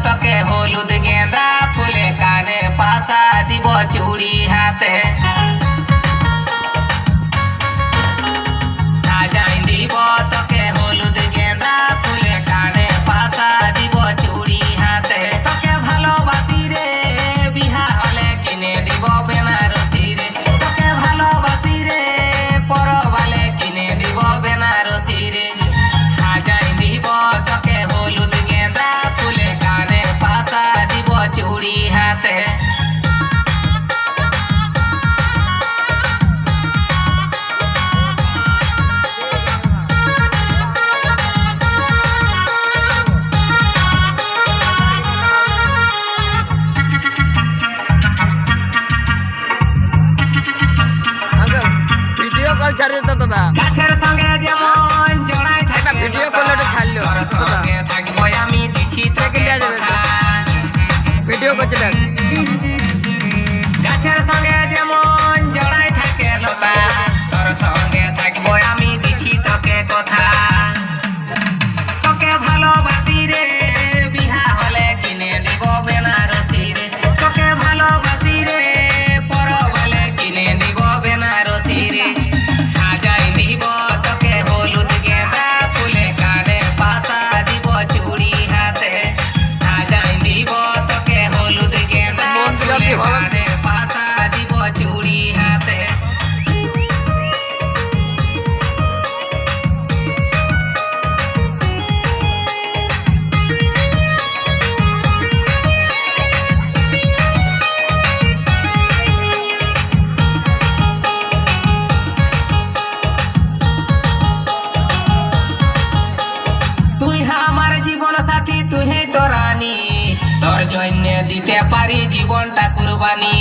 তোকে হলুদ গেঁদা ফুলে কানে পাশা দিব চুড়ি হাতে সাজাই দিব তোকে হলুদ গেঁদা ফুলে কানে পাশা দিব চুড়ি হাতে তোকে ভালোবাসি রে বিহা হলে কিনে দিব বেনারসি রে তোকে ভালোবাসি রে পরবালে কিনে দিব বেনারসি রে সাজাই দিব তোকে হলুদ গেঁদা ফুলে কানে পাশা দিব চুড়ি হাতে ভিডিও কল ছাড়ে তো দাদা গাছের সঙ্গে যেমন জড়াই থাকে ভিডিও কলটা ছাড়লো দাদা থাকবো আমি দিছি তোকে সেকেন্ডে যাবে কথা। ভিডিও করছে দেখ গাছের সঙ্গে যেমন জড়াই থাকে লতা তোর সঙ্গে থাকবো আমি দিছি তোকে কথা তোকে ভালোবাসি রে বিহা হলে কিনে দিব বেনারসি রে তোকে ভালোবাসি রে পরবালে কিনে দিব বেনারসি রে সাজাই দিব তোকে হলুদ গেঁদা ফুলে কানে পাশা দিব চুড়ি হাতে সাজাই দিব তোকে হলুদ গেঁদা ফুলে কানে পাশা দিব চুড়ি হাতে তুই আমার জীবন সাথী তুই তো রানী তোর জন্য দিতে পারি জীবনটা কুরবানি